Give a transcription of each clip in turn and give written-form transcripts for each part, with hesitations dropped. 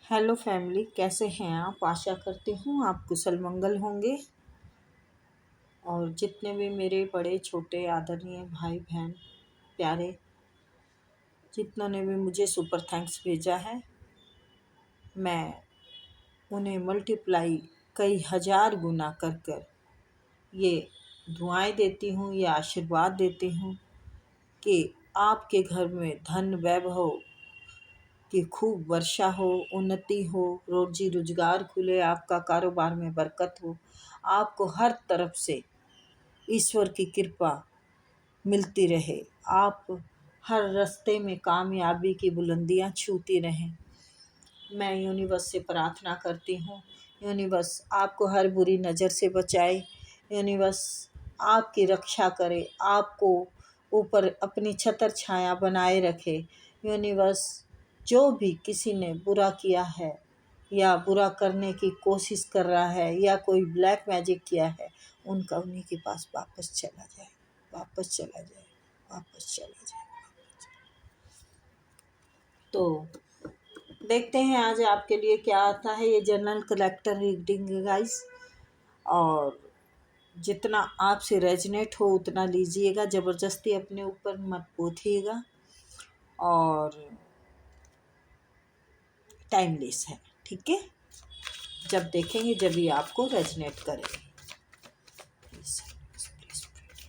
Hello family, कैसे हैं आप। आशा करती हूँ आप कुशल मंगल होंगे। और जितने भी मेरे बड़े छोटे आदरणीय भाई बहन प्यारे, जितनों ने भी मुझे सुपर थैंक्स भेजा है, मैं उन्हें मल्टीप्लाई कई हजार गुना कर कर ये दुआएं देती हूँ, ये आशीर्वाद देती हूँ कि आपके घर में धन वैभव कि खूब वर्षा हो, उन्नति हो, रोजी रोजगार खुले, आपका कारोबार में बरकत हो, आपको हर तरफ से ईश्वर की कृपा मिलती रहे, आप हर रास्ते में कामयाबी की बुलंदियां छूती रहें। मैं यूनिवर्स से प्रार्थना करती हूँ, यूनिवर्स आपको हर बुरी नज़र से बचाए, यूनिवर्स आपकी रक्षा करे, आपको ऊपर अपनी छतर छाया बनाए रखे। यूनिवर्स जो भी किसी ने बुरा किया है या बुरा करने की कोशिश कर रहा है या कोई ब्लैक मैजिक किया है, उनका उन्हीं के पास वापस चला जाए, वापस चला जाए, वापस चला जाए। तो देखते हैं आज आपके लिए क्या आता है। ये जनरल कलेक्टर रीडिंग है गाइस, और जितना आपसे रेजनेट हो उतना लीजिएगा, ज़बरदस्ती अपने ऊपर मत पोथिएगा। और टाइमलेस है, ठीक है। जब देखेंगे जब भी आपको रेजनेट करेंगे। प्लीज प्लीज प्लीज प्लीज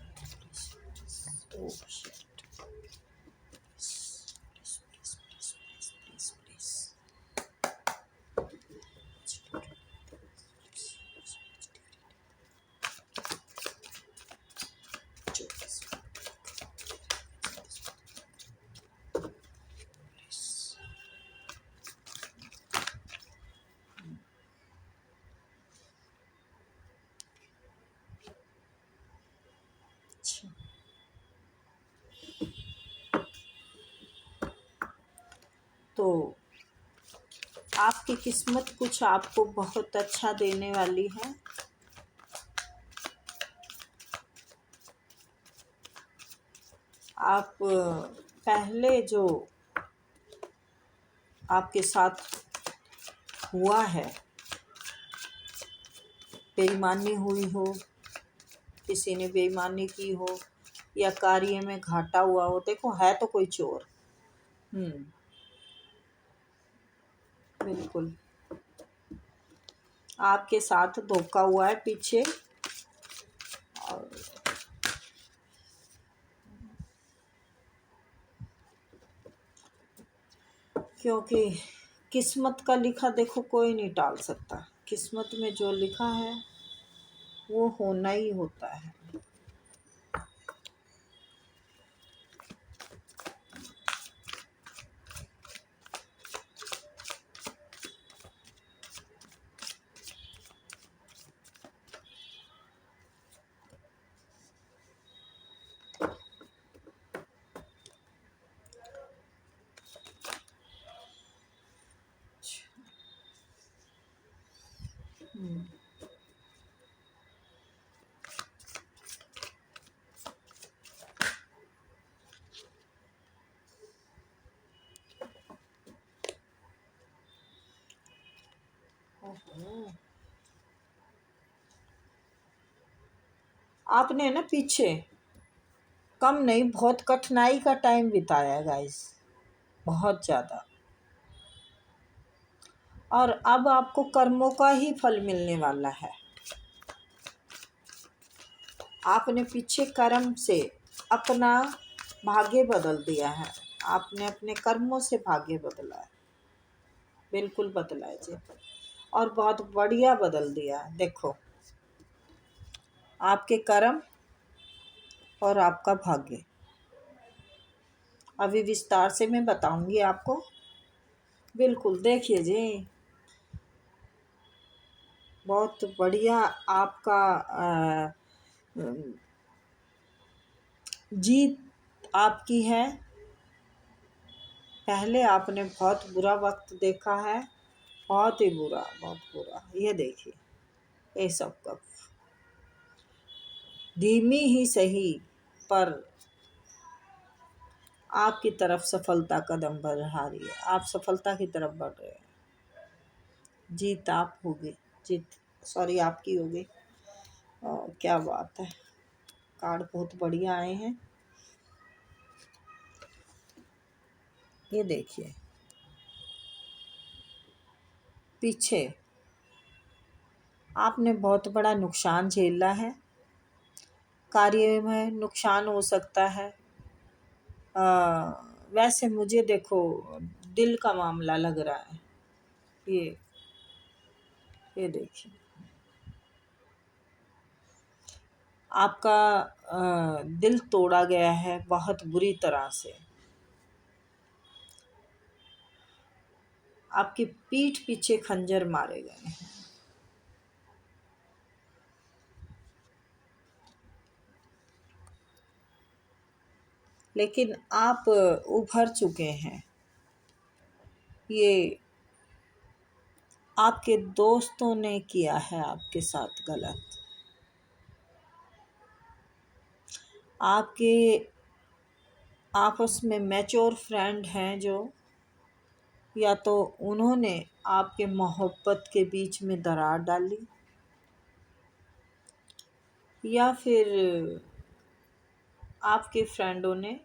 तो आपकी किस्मत कुछ आपको बहुत अच्छा देने वाली है। आप पहले जो आपके साथ हुआ है, बेईमानी हुई हो, किसी ने बेईमानी की हो या कार्य में घाटा हुआ हो, देखो है तो कोई चोर। बिल्कुल आपके साथ धोखा हुआ है पीछे। और क्योंकि किस्मत का लिखा देखो कोई नहीं टाल सकता, किस्मत में जो लिखा है वो होना ही होता है। आपने ना पीछे कम नहीं, बहुत कठिनाई का टाइम बिताया गाइस, बहुत ज़्यादा। और अब आपको कर्मों का ही फल मिलने वाला है। आपने पीछे कर्म से अपना भाग्य बदल दिया है, आपने अपने कर्मों से भाग्य बदला है, बिल्कुल बदला है जी, और बहुत बढ़िया बदल दिया है। देखो आपके कर्म और आपका भाग्य अभी विस्तार से मैं बताऊंगी आपको। बिल्कुल देखिए जी, बहुत बढ़िया आपका जीत आपकी है। पहले आपने बहुत बुरा वक्त देखा है, बहुत ही बुरा, बहुत बुरा। ये देखिए ये सब कब धीमी ही सही पर आपकी तरफ सफलता कदम बढ़ा रही है, आप सफलता की तरफ बढ़ रहे हैं। जीत आप हो गई, जीत सॉरी आपकी हो गई। क्या बात है, कार्ड बहुत बढ़िया आए हैं। ये देखिए, पीछे आपने बहुत बड़ा नुकसान झेला है, कार्य में नुकसान हो सकता है। वैसे मुझे देखो दिल का मामला लग रहा है। ये ये देखिए, आपका दिल तोड़ा गया है बहुत बुरी तरह से। आपकी पीठ पीछे खंजर मारे गए हैं। लेकिन आप उभर चुके हैं। ये आपके दोस्तों ने किया है आपके साथ गलत। आपके आपस में मैच्योर फ्रेंड हैं जो, या तो उन्होंने आपके मोहब्बत के बीच में दरार डाली, या फिर आपके फ्रेंडों ने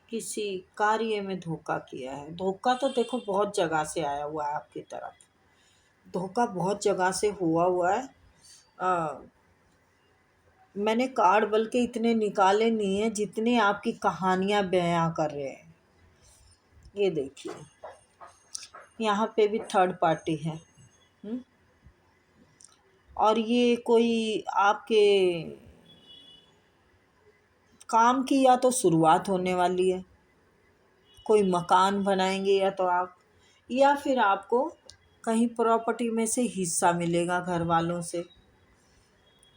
किसी कार्य में धोखा किया है। धोखा तो देखो बहुत जगह से आया हुआ है आपकी तरफ, धोखा बहुत जगह से हुआ है। मैंने कार्ड बल्कि इतने निकाले नहीं है जितने आपकी कहानियां बयां कर रहे हैं। ये देखिए, यहाँ पे भी थर्ड पार्टी है। और ये कोई आपके काम की या तो शुरुआत होने वाली है, कोई मकान बनाएंगे या तो आप, या फिर आपको कहीं प्रॉपर्टी में से हिस्सा मिलेगा घर वालों से।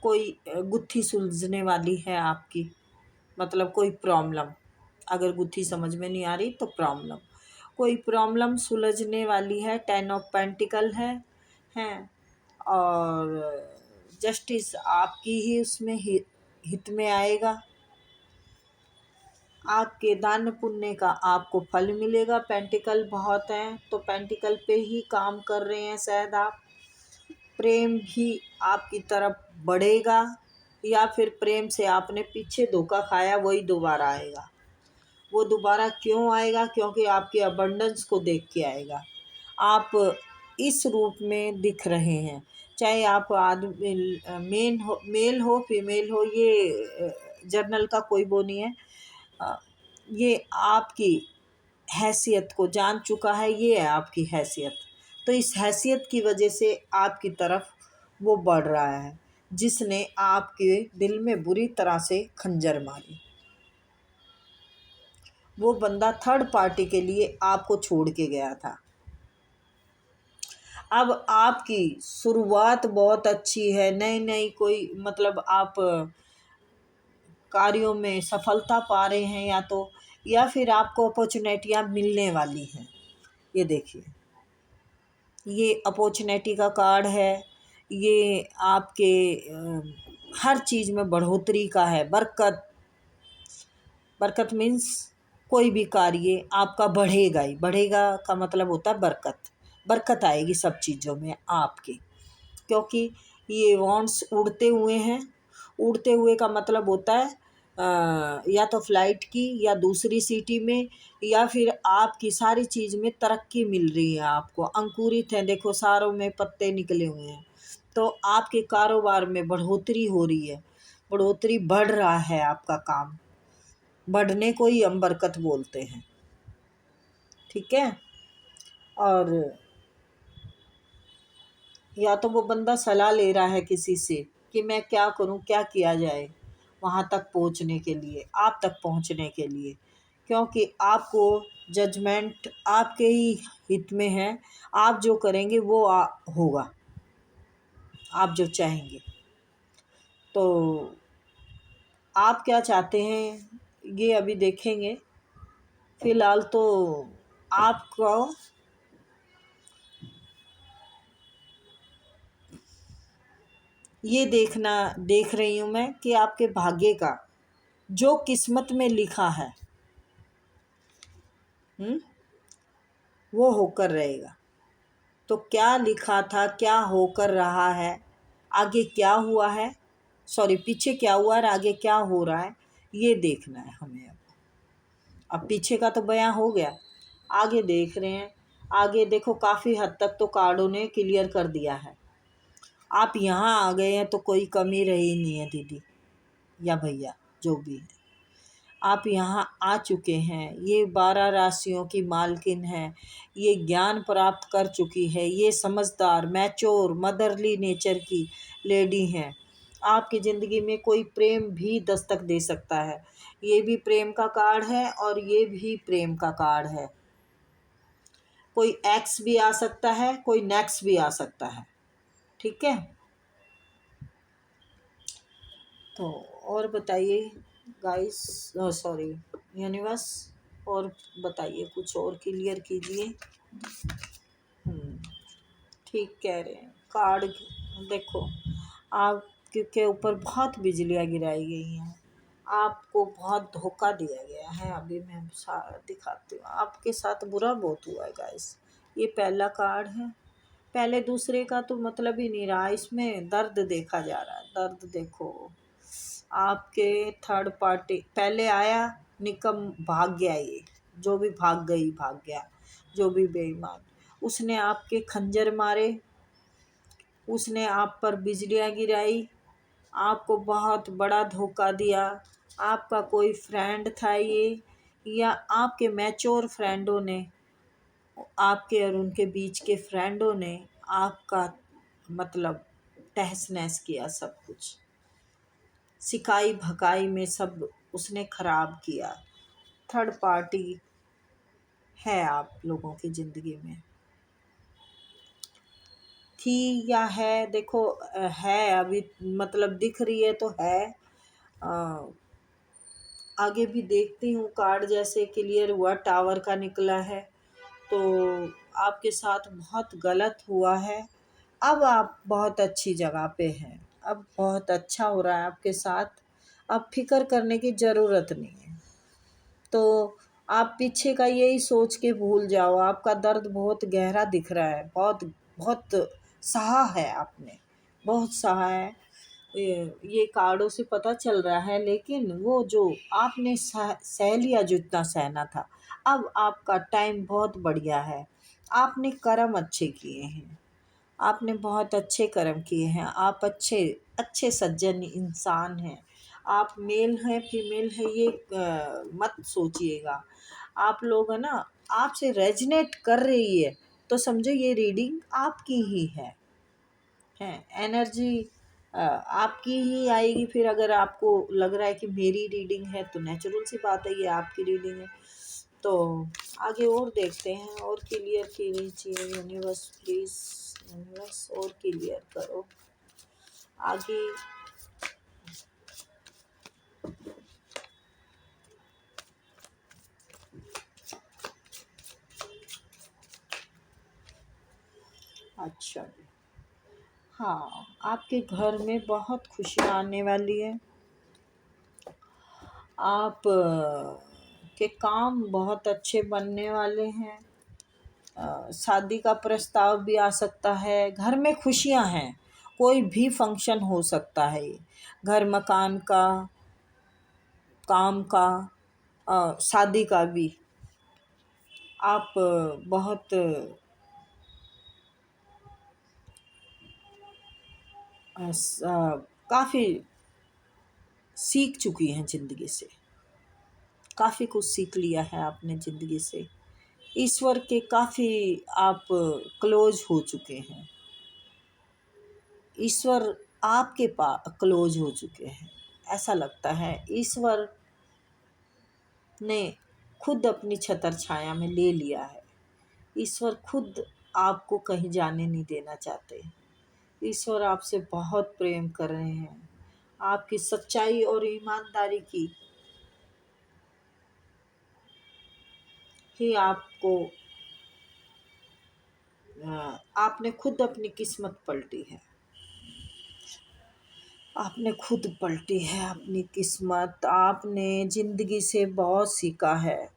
कोई गुत्थी सुलझने वाली है आपकी, मतलब कोई प्रॉब्लम, अगर गुत्थी समझ में नहीं आ रही तो प्रॉब्लम, कोई प्रॉब्लम सुलझने वाली है। 10 ऑफ पेंटिकल है हैं। और जस्टिस आपकी ही उसमें हित में आएगा। आपके दान पुण्य का आपको फल मिलेगा। पेंटिकल बहुत हैं तो पेंटिकल पे ही काम कर रहे हैं शायद आप। प्रेम भी आपकी तरफ बढ़ेगा, या फिर प्रेम से आपने पीछे धोखा खाया वही दोबारा आएगा। वो दोबारा क्यों आएगा? क्योंकि आपके अबंडेंस को देख के आएगा। आप इस रूप में दिख रहे हैं, चाहे आप आदमी मेल हो फीमेल हो, ये जर्नल का कोई वो नहीं है। ये आपकी हैसियत को जान चुका है, ये है आपकी हैसियत। तो इस हैसियत की वजह से आपकी तरफ वो बढ़ रहा है जिसने आपके दिल में बुरी तरह से खंजर मारी। वो बंदा थर्ड पार्टी के लिए आपको छोड़ के गया था। अब आपकी शुरुआत बहुत अच्छी है, नई नई कोई मतलब आप कार्यों में सफलता पा रहे हैं, या फिर आपको अपॉर्चुनिटियाँ मिलने वाली हैं। ये देखिए, ये अपॉर्चुनिटी का कार्ड है। ये आपके हर चीज़ में बढ़ोतरी का है। बरकत, बरकत मीन्स कोई भी कार्य आपका बढ़ेगा ही। बढ़ेगा का मतलब होता है बरकत। बरकत आएगी सब चीज़ों में आपके, क्योंकि ये वॉन्ड्स उड़ते हुए हैं। उड़ते हुए का मतलब होता है या तो फ्लाइट की, या दूसरी सिटी में, या फिर आपकी सारी चीज़ में तरक्की मिल रही है आपको। अंकुरित है, देखो सारों में पत्ते निकले हुए हैं। तो आपके कारोबार में बढ़ोतरी हो रही है, बढ़ोतरी बढ़ रहा है आपका काम। बढ़ने को ही हम बरकत बोलते हैं, ठीक है। और या तो वो बंदा सलाह ले रहा है किसी से कि मैं क्या करूं, क्या किया जाए वहां तक पहुंचने के लिए, आप तक पहुंचने के लिए, क्योंकि आपको जजमेंट आपके ही हित में है। आप जो करेंगे वो होगा, आप जो चाहेंगे। तो आप क्या चाहते हैं ये अभी देखेंगे। फिलहाल तो आपको ये देख रही हूँ मैं कि आपके भाग्य का जो किस्मत में लिखा है वो होकर रहेगा। तो क्या लिखा था, क्या होकर रहा है, आगे क्या हुआ है, सॉरी पीछे क्या हुआ और आगे क्या हो रहा है, ये देखना है हमें। अब पीछे का तो बयां हो गया, आगे देख रहे हैं। आगे देखो काफ़ी हद तक तो कार्डों ने क्लियर कर दिया है। आप यहाँ आ गए हैं तो कोई कमी रही नहीं है दीदी या भैया, जो भी है आप यहाँ आ चुके हैं। ये 12 राशियों की मालकिन है, ये ज्ञान प्राप्त कर चुकी है, ये समझदार मैच्योर मदरली नेचर की लेडी हैं। आपकी ज़िंदगी में कोई प्रेम भी दस्तक दे सकता है। ये भी प्रेम का कार्ड है और ये भी प्रेम का कार्ड है। कोई एक्स भी आ सकता है, कोई नेक्स्ट भी आ सकता है, ठीक है। तो और बताइए गाइस, सॉरी यूनिवर्स, और बताइए कुछ और क्लियर कीजिए। ठीक कह रहे हैं कार्ड। देखो आपके ऊपर बहुत बिजलियाँ गिराई गई हैं, आपको बहुत धोखा दिया गया है। अभी मैं दिखाती हूँ, आपके साथ बुरा बहुत हुआ है गाइस। ये पहला कार्ड है, पहले दूसरे का तो मतलब ही नहीं रहा, इसमें दर्द देखा जा रहा है। दर्द देखो, आपके थर्ड पार्टी पहले आया, निकम भाग गया। ये जो भी भाग गई भाग गया, जो भी बेईमान, उसने आपके खंजर मारे, उसने आप पर बिजलियाँ गिराई, आपको बहुत बड़ा धोखा दिया। आपका कोई फ्रेंड था ये, या आपके मैच्योर फ्रेंडों ने, आपके और उनके बीच के फ्रेंडों ने आपका मतलब तहस नहस किया, सब कुछ सिकाई भकाई में सब उसने खराब किया। थर्ड पार्टी है आप लोगों की ज़िंदगी में, थी या है, देखो है अभी, मतलब दिख रही है तो है। आगे भी देखती हूँ, कार्ड जैसे क्लियर हुआ टावर का निकला है, तो आपके साथ बहुत गलत हुआ है। अब आप बहुत अच्छी जगह पे हैं, अब बहुत अच्छा हो रहा है आपके साथ, अब फिक्र करने की ज़रूरत नहीं है। तो आप पीछे का यही सोच के भूल जाओ, आपका दर्द बहुत गहरा दिख रहा है, बहुत बहुत सहा है आपने, बहुत सहा है। ये कार्डों से पता चल रहा है, लेकिन वो जो आपने सह लिया जितना सहना था, अब आपका टाइम बहुत बढ़िया है। आपने कर्म अच्छे किए हैं, आपने बहुत अच्छे कर्म किए हैं, आप अच्छे अच्छे सज्जन इंसान हैं। आप मेल हैं फीमेल है ये मत सोचिएगा। आप लोग है ना, आपसे रेजनेट कर रही है तो समझो ये रीडिंग आपकी ही है एनर्जी आपकी ही आएगी। फिर अगर आपको लग रहा है कि मेरी रीडिंग है तो नेचुरल सी बात है, ये आपकी रीडिंग है। तो आगे और देखते हैं, और क्लियर कीजिए यूनिवर्स प्लीज़, यूनिवर्स और क्लियर करो आगे। अच्छा, हाँ आपके घर में बहुत खुशियाँ आने वाली है। आप के काम बहुत अच्छे बनने वाले हैं। शादी का प्रस्ताव भी आ सकता है, घर में खुशियां हैं, कोई भी फंक्शन हो सकता है ये, घर मकान का, काम का, शादी का भी। आप बहुत काफ़ी सीख चुकी हैं ज़िंदगी से, काफ़ी कुछ सीख लिया है आपने ज़िंदगी से, ईश्वर के काफ़ी आप क्लोज हो चुके हैं, ईश्वर आपके पास क्लोज हो चुके हैं। ऐसा लगता है ईश्वर ने खुद अपनी छतर छाया में ले लिया है। ईश्वर खुद आपको कहीं जाने नहीं देना चाहते। ईश्वर आपसे बहुत प्रेम कर रहे हैं, आपकी सच्चाई और ईमानदारी की ही आपको आपने खुद अपनी किस्मत पलटी है, आपने खुद पलटी है अपनी किस्मत। आपने ज़िंदगी से बहुत सीखा है,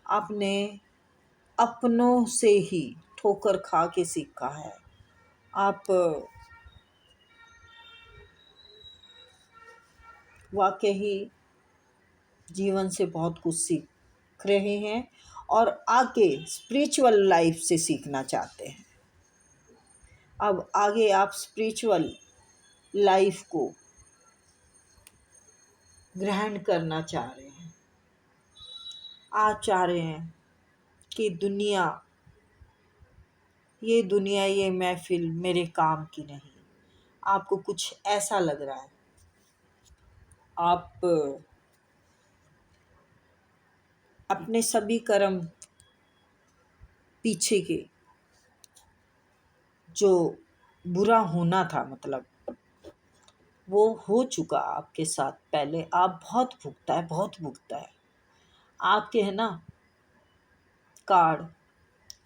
आपने अपनों से ही ठोकर खा के सीखा है। आप वाकई जीवन से बहुत कुछ सीख रहे हैं और आगे स्पिरिचुअल लाइफ से सीखना चाहते हैं। अब आगे आप स्पिरिचुअल लाइफ को ग्रहण करना चाह रहे हैं। आप चाह रहे हैं कि ये दुनिया, ये महफिल मेरे काम की नहीं। आपको कुछ ऐसा लग रहा है। आप अपने सभी कर्म पीछे के जो बुरा होना था, मतलब वो हो चुका आपके साथ पहले। आप बहुत भुगता है आपके, है ना, कार्ड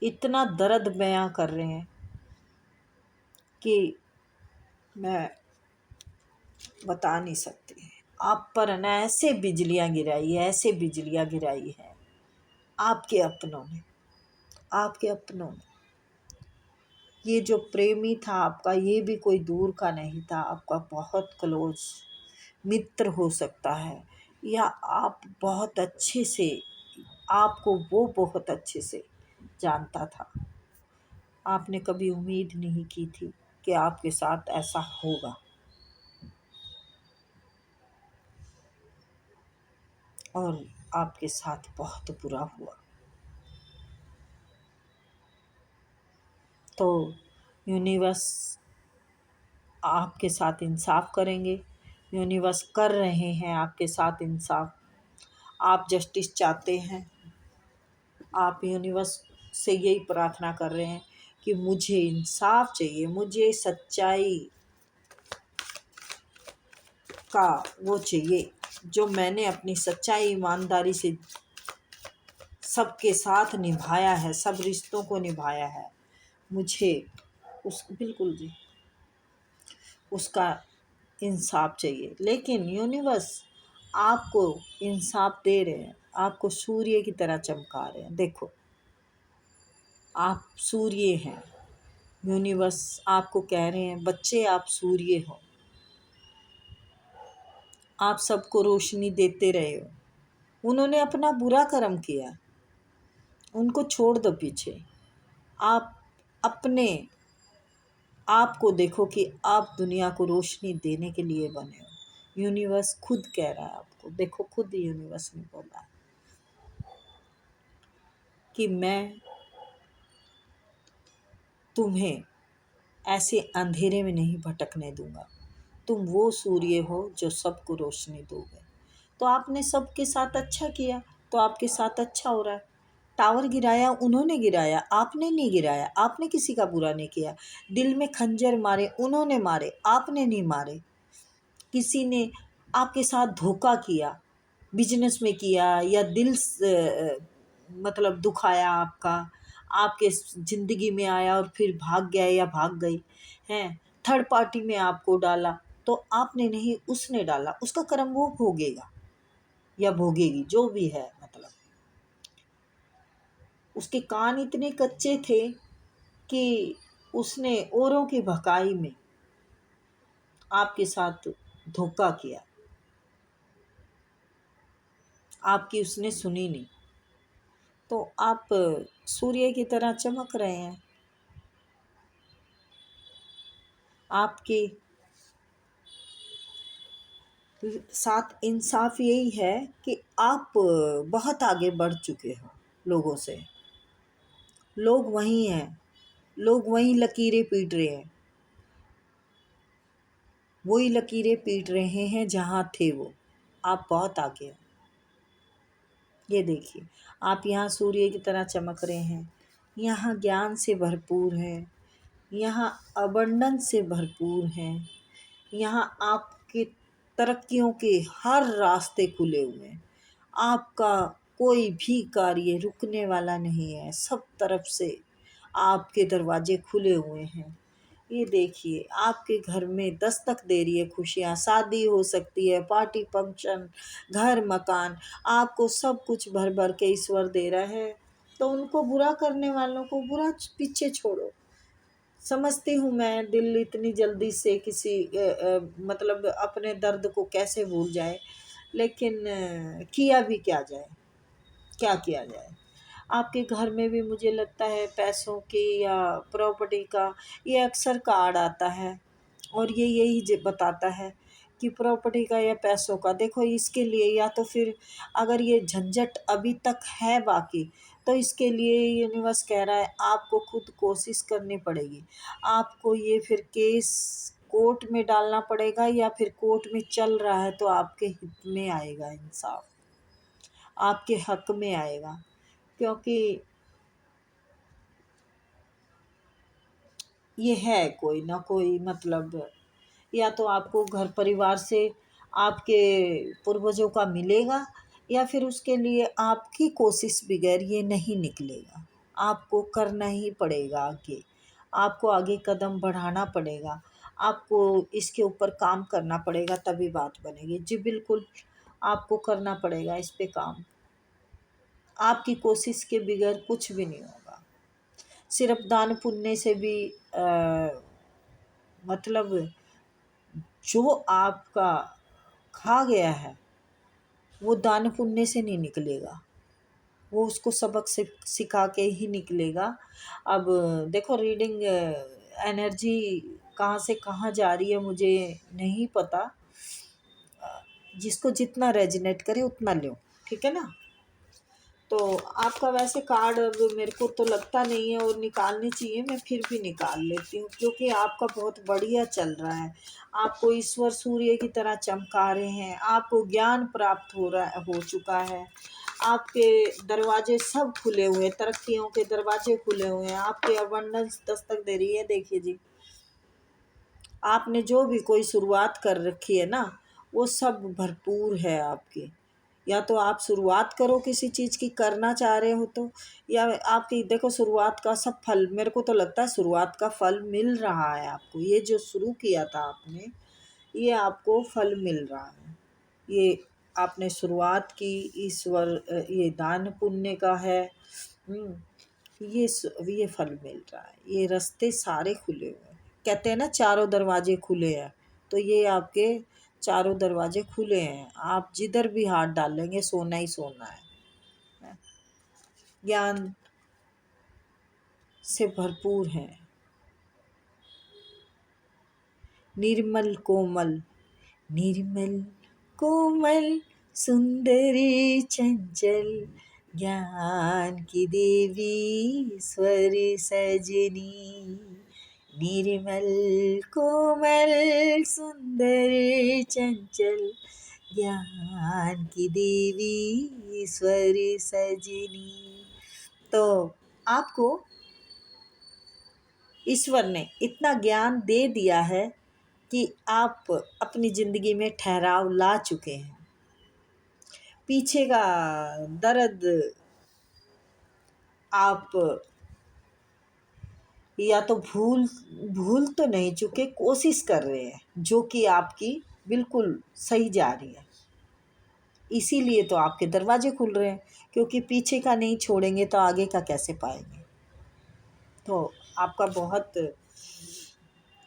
इतना दर्द बयां कर रहे हैं कि मैं बता नहीं सकती। आप पर ना ऐसे बिजलियां गिराई है आपके अपनों ने। ये जो प्रेमी था आपका, ये भी कोई दूर का नहीं था, आपका बहुत क्लोज मित्र हो सकता है, या आप बहुत अच्छे से, आपको वो बहुत अच्छे से जानता था। आपने कभी उम्मीद नहीं की थी कि आपके साथ ऐसा होगा, और आपके साथ बहुत बुरा हुआ। तो यूनिवर्स आपके साथ इंसाफ करेंगे। यूनिवर्स कर रहे हैं आपके साथ इंसाफ। आप जस्टिस चाहते हैं। आप यूनिवर्स से यही प्रार्थना कर रहे हैं कि मुझे इंसाफ चाहिए, मुझे सच्चाई का वो चाहिए जो मैंने अपनी सच्चाई ईमानदारी से सबके साथ निभाया है, सब रिश्तों को निभाया है। मुझे बिल्कुल जी उसका इंसाफ चाहिए। लेकिन यूनिवर्स आपको इंसाफ दे रहे हैं, आपको सूर्य की तरह चमका रहे हैं। देखो, आप सूर्य हैं। यूनिवर्स आपको कह रहे हैं, बच्चे आप सूर्य हो, आप सबको रोशनी देते रहे हो। उन्होंने अपना बुरा कर्म किया, उनको छोड़ दो पीछे। आप अपने आप को देखो कि आप दुनिया को रोशनी देने के लिए बने हो। यूनिवर्स खुद कह रहा है आपको, देखो खुद यूनिवर्स ने बोला कि मैं तुम्हें ऐसे अंधेरे में नहीं भटकने दूंगा। तुम वो सूर्य हो जो सबको रोशनी दोगे। तो आपने सबके साथ अच्छा किया, तो आपके साथ अच्छा हो रहा है। टावर गिराया उन्होंने गिराया, आपने नहीं गिराया। आपने किसी का बुरा नहीं किया। दिल में खंजर मारे उन्होंने मारे, आपने नहीं मारे। किसी ने आपके साथ धोखा किया, बिजनेस में किया, या मतलब दुखाया आपके ज़िंदगी में आया और फिर भाग गया या भाग गई हैं, थर्ड पार्टी में आपको डाला, तो आपने नहीं, उसने डाला। उसका कर्म वो भोगेगा या भोगेगी, जो भी है। मतलब उसके कान इतने कच्चे थे कि उसने औरों की भकाई में आपके साथ धोखा किया, आपकी उसने सुनी नहीं। तो आप सूर्य की तरह चमक रहे हैं। आपके साथ इंसाफ यही है कि आप बहुत आगे बढ़ चुके हो लोगों से। लोग वहीं हैं, लोग वहीं लकीरें पीट रहे हैं, वही लकीरें पीट रहे हैं जहाँ थे वो। आप बहुत आगे हो। ये देखिए, आप यहाँ सूर्य की तरह चमक रहे हैं। यहाँ ज्ञान से भरपूर है, यहाँ अबंडेंस से भरपूर है। यहाँ आपके तरक्कियों के हर रास्ते खुले हुए हैं। आपका कोई भी कार्य रुकने वाला नहीं है। सब तरफ से आपके दरवाजे खुले हुए हैं। ये देखिए, आपके घर में दस्तक दे रही है खुशियाँ। शादी हो सकती है, पार्टी फंक्शन, घर मकान, आपको सब कुछ भर भर के ईश्वर दे रहा है। तो उनको बुरा करने वालों को बुरा पीछे छोड़ो। समझती हूँ मैं, दिल इतनी जल्दी से किसी मतलब अपने दर्द को कैसे भूल जाए, लेकिन किया भी क्या जाए, क्या किया जाए। आपके घर में भी मुझे लगता है पैसों की या प्रॉपर्टी का ये अक्सर कार्ड आता है, और ये यही बताता है कि प्रॉपर्टी का या पैसों का। देखो इसके लिए या तो फिर अगर ये झंझट अभी तक है बाकी, तो इसके लिए यूनिवर्स कह रहा है आपको खुद कोशिश करनी पड़ेगी। आपको ये फिर केस कोर्ट में डालना पड़ेगा, या फिर कोर्ट में चल रहा है तो आपके हित में आएगा, इंसाफ आपके हक में आएगा। क्योंकि ये है कोई ना कोई मतलब, या तो आपको घर परिवार से आपके पूर्वजों का मिलेगा, या फिर उसके लिए आपकी कोशिश बगैर ये नहीं निकलेगा। आपको करना ही पड़ेगा आगे, आपको आगे कदम बढ़ाना पड़ेगा, आपको इसके ऊपर काम करना पड़ेगा, तभी बात बनेगी। जी बिल्कुल, आपको करना पड़ेगा इस पे काम। आपकी कोशिश के बगैर कुछ भी नहीं होगा। सिर्फ दान पुण्य से भी मतलब जो आपका खा गया है वो दान पुण्य से नहीं निकलेगा, वो उसको सबक सिखा के ही निकलेगा। अब देखो रीडिंग एनर्जी कहाँ से कहाँ जा रही है मुझे नहीं पता, जिसको जितना रेजिनेट करे उतना लो, ठीक है ना। तो आपका वैसे कार्ड अब मेरे को तो लगता नहीं है और निकालनी चाहिए, मैं फिर भी निकाल लेती हूँ, क्योंकि आपका बहुत बढ़िया चल रहा है। आपको ईश्वर सूर्य की तरह चमका रहे हैं, आपको ज्ञान प्राप्त हो चुका है, आपके दरवाजे सब खुले हुए हैं, तरक्कियों के दरवाजे खुले हुए हैं, आपके अबंडेंस दस्तक दे रही है। देखिए जी, आपने जो भी कोई शुरुआत कर रखी है ना, वो सब भरपूर है आपकी। या तो आप शुरुआत करो किसी चीज़ की, करना चाह रहे हो तो, या आपकी देखो शुरुआत का सब फल, मेरे को तो लगता है शुरुआत का फल मिल रहा है आपको। ये जो शुरू किया था आपने, ये आपको फल मिल रहा है। ये आपने शुरुआत की, ईश्वर ये दान पुण्य का है। ये फल मिल रहा है, ये रास्ते सारे खुले हुए हैं। कहते हैं ना चारों दरवाजे खुले हैं, तो ये आपके चारों दरवाजे खुले हैं। आप जिधर भी हाथ डालेंगे सोना ही सोना है। ज्ञान से भरपूर है। निर्मल कोमल, निर्मल कोमल सुंदरी चंचल, ज्ञान की देवी स्वर सजनी। निर्मल कोमल सुंदर चंचल, ज्ञान की देवी स्वर सजनी। तो आपको ईश्वर ने इतना ज्ञान दे दिया है कि आप अपनी ज़िंदगी में ठहराव ला चुके हैं। पीछे का दर्द आप या तो भूल भूल तो नहीं चुके, कोशिश कर रहे हैं, जो कि आपकी बिल्कुल सही जा रही है। इसीलिए तो आपके दरवाजे खुल रहे हैं, क्योंकि पीछे का नहीं छोड़ेंगे तो आगे का कैसे पाएंगे। तो आपका बहुत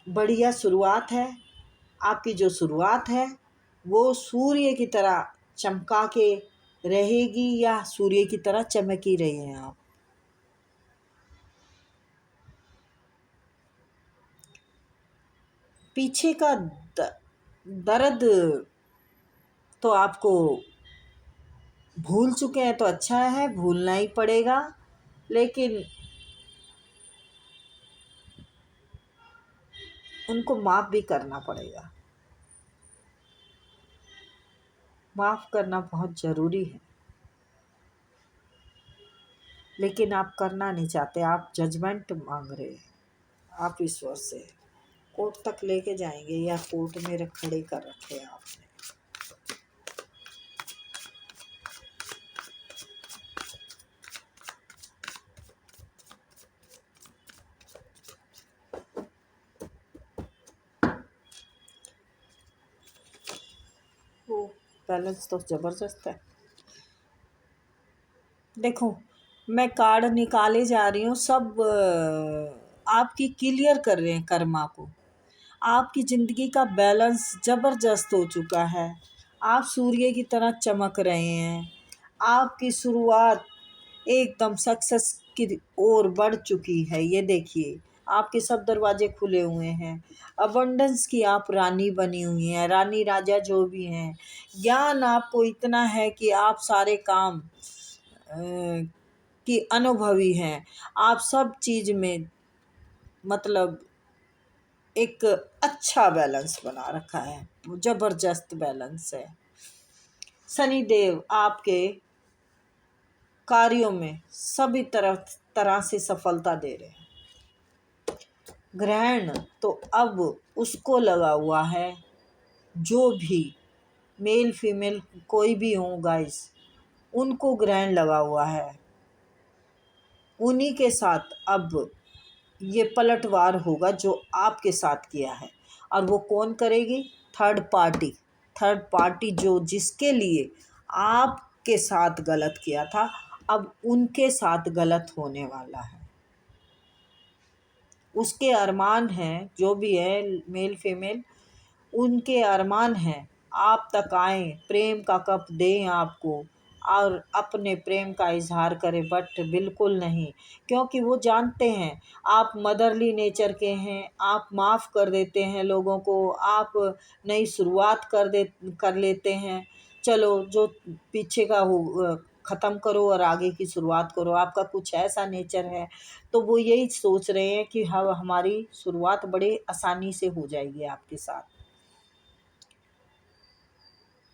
बढ़िया शुरुआत है। आपकी जो शुरुआत है वो सूर्य की तरह चमका के रहेगी, या सूर्य की तरह चमक ही रहे हैं आप। पीछे का दर्द तो आपको भूल चुके हैं, तो अच्छा है, भूलना ही पड़ेगा। लेकिन उनको माफ़ भी करना पड़ेगा। माफ़ करना बहुत ज़रूरी है, लेकिन आप करना नहीं चाहते, आप जजमेंट मांग रहे हैं। आप ईश्वर से कोर्ट तक लेके जाएंगे, या कोर्ट में खड़े कर रखे हैं आपने। वो बैलेंस तो ज़बरदस्त है। देखो मैं कार्ड निकाले जा रही हूँ, सब आपकी क्लियर कर रहे हैं कर्मा को। आपकी ज़िंदगी का बैलेंस ज़बरदस्त हो चुका है। आप सूर्य की तरह चमक रहे हैं। आपकी शुरुआत एकदम सक्सेस की ओर बढ़ चुकी है। ये देखिए, आपके सब दरवाजे खुले हुए हैं। अबंडेंस की आप रानी बनी हुई हैं, रानी राजा जो भी हैं। ज्ञान आपको इतना है कि आप सारे काम की अनुभवी हैं। आप सब चीज़ में मतलब एक अच्छा बैलेंस बना रखा है, जबरदस्त बैलेंस है। शनि देव आपके कार्यों में सभी तरह से सफलता दे रहे हैं। ग्रहण तो अब उसको लगा हुआ है, जो भी मेल फीमेल कोई भी हो गाइस, उनको ग्रहण लगा हुआ है। उन्हीं के साथ अब ये पलटवार होगा जो आपके साथ किया है। और वो कौन करेगी? Third party. थर्ड पार्टी जो जिसके लिए आपके साथ गलत किया था, अब उनके साथ गलत होने वाला है। उसके अरमान हैं, जो भी है मेल फीमेल, उनके अरमान हैं आप तक आएँ, प्रेम का कप दें आपको और अपने प्रेम का इजहार करें, बट बिल्कुल नहीं, क्योंकि वो जानते हैं आप मदरली नेचर के हैं। आप माफ़ कर देते हैं लोगों को, आप नई शुरुआत कर लेते हैं। चलो, जो पीछे का हो ख़त्म करो और आगे की शुरुआत करो। आपका कुछ ऐसा नेचर है, तो वो यही सोच रहे हैं कि हमारी शुरुआत बड़े आसानी से हो जाएगी आपके साथ,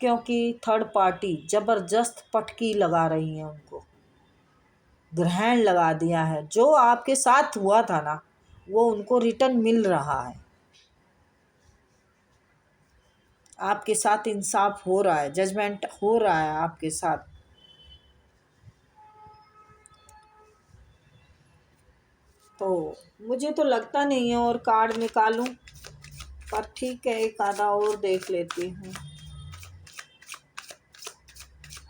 क्योंकि थर्ड पार्टी ज़बरदस्त पटकी लगा रही है उनको। ग्रहण लगा दिया है। जो आपके साथ हुआ था ना, वो उनको रिटर्न मिल रहा है। आपके साथ इंसाफ हो रहा है, जजमेंट हो रहा है आपके साथ। तो मुझे तो लगता नहीं है और कार्ड निकालूं, पर ठीक है, एक आधा और देख लेती हूँ,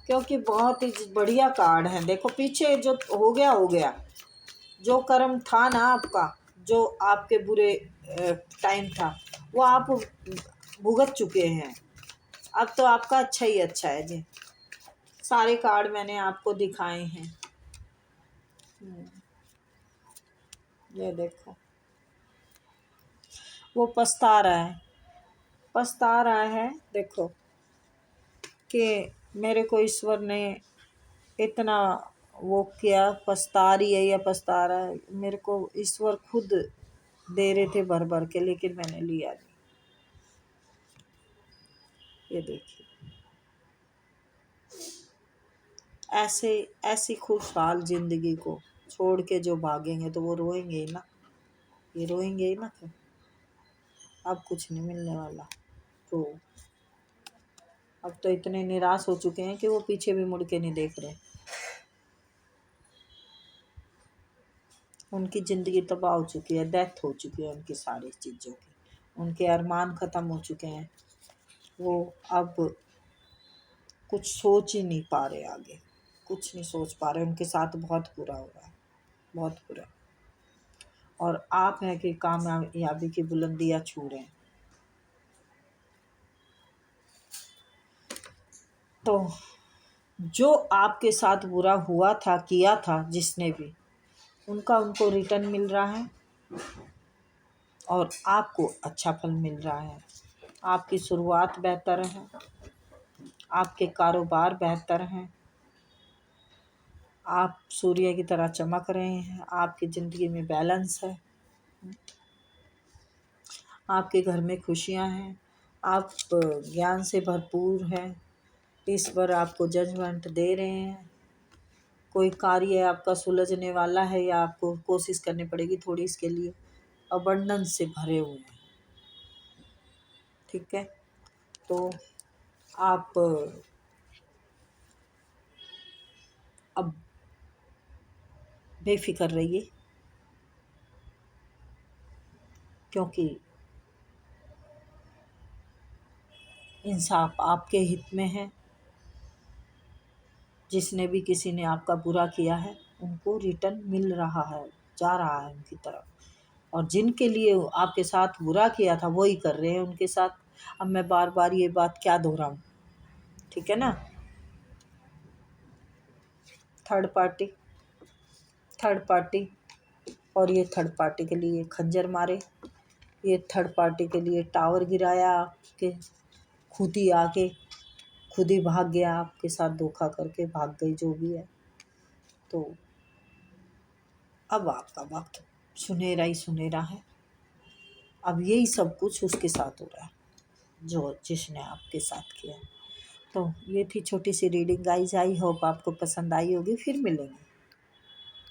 क्योंकि बहुत ही बढ़िया कार्ड है। देखो, पीछे जो हो गया हो गया, जो कर्म था ना आपका, जो आपके बुरे टाइम था, वो आप भुगत चुके हैं। अब तो आपका अच्छा ही अच्छा है जी। सारे कार्ड मैंने आपको दिखाए हैं। ये देखो, वो पछता रहा है, पछता रहा है। देखो कि मेरे को ईश्वर ने इतना वो किया, पछता रही है या पछता रहा है। मेरे को ईश्वर खुद दे रहे थे भर भर के, लेकिन मैंने लिया नहीं। ये देखिए, ऐसे ऐसी खुशहाल जिंदगी को छोड़ के जो भागेंगे तो वो रोएंगे ही ना। ये रोएंगे ही ना फिर। अब कुछ नहीं मिलने वाला। तो अब तो इतने निराश हो चुके हैं कि वो पीछे भी मुड़ के नहीं देख रहे। उनकी ज़िंदगी तबाह हो चुकी है, डेथ हो चुकी है उनकी सारी चीज़ों की। उनके अरमान ख़त्म हो चुके हैं। वो अब कुछ सोच ही नहीं पा रहे आगे, कुछ नहीं सोच पा रहे। उनके साथ बहुत बुरा हो रहा है, बहुत बुरा। और आप हैं कि कामयाबी की बुलंदियाँ छू रहे हैं। तो जो आपके साथ बुरा हुआ था, किया था जिसने भी, उनका उनको रिटर्न मिल रहा है और आपको अच्छा फल मिल रहा है। आपकी शुरुआत बेहतर है, आपके कारोबार बेहतर हैं, आप सूर्य की तरह चमक रहे हैं, आपकी ज़िंदगी में बैलेंस है, आपके घर में खुशियां हैं, आप ज्ञान से भरपूर हैं। ईश्वर आपको जजमेंट दे रहे हैं। कोई कार्य आपका सुलझने वाला है या आपको कोशिश करनी पड़ेगी थोड़ी इसके लिए। अबंडेंस से भरे हुए हैं, ठीक है। तो आप अब बेफिक्र रहिए, क्योंकि इंसाफ आपके हित में है। जिसने भी किसी ने आपका बुरा किया है, उनको रिटर्न मिल रहा है, जा रहा है उनकी तरफ। और जिनके लिए आपके साथ बुरा किया था वही कर रहे हैं उनके साथ। अब मैं बार बार ये बात क्या दोहराऊं, ठीक है ना। थर्ड पार्टी, थर्ड पार्टी, और ये थर्ड पार्टी के लिए खंजर मारे, ये थर्ड पार्टी के लिए टावर गिराया आपके, खुद ही आके खुद ही भाग गया, आपके साथ धोखा करके भाग गई, जो भी है। तो अब आपका वक्त सुनहरा ही सुनहरा है। अब यही सब कुछ उसके साथ हो रहा है जो जिसने आपके साथ किया। तो ये थी छोटी सी रीडिंग गाइज, आई होप आपको पसंद आई होगी। फिर मिलेंगे।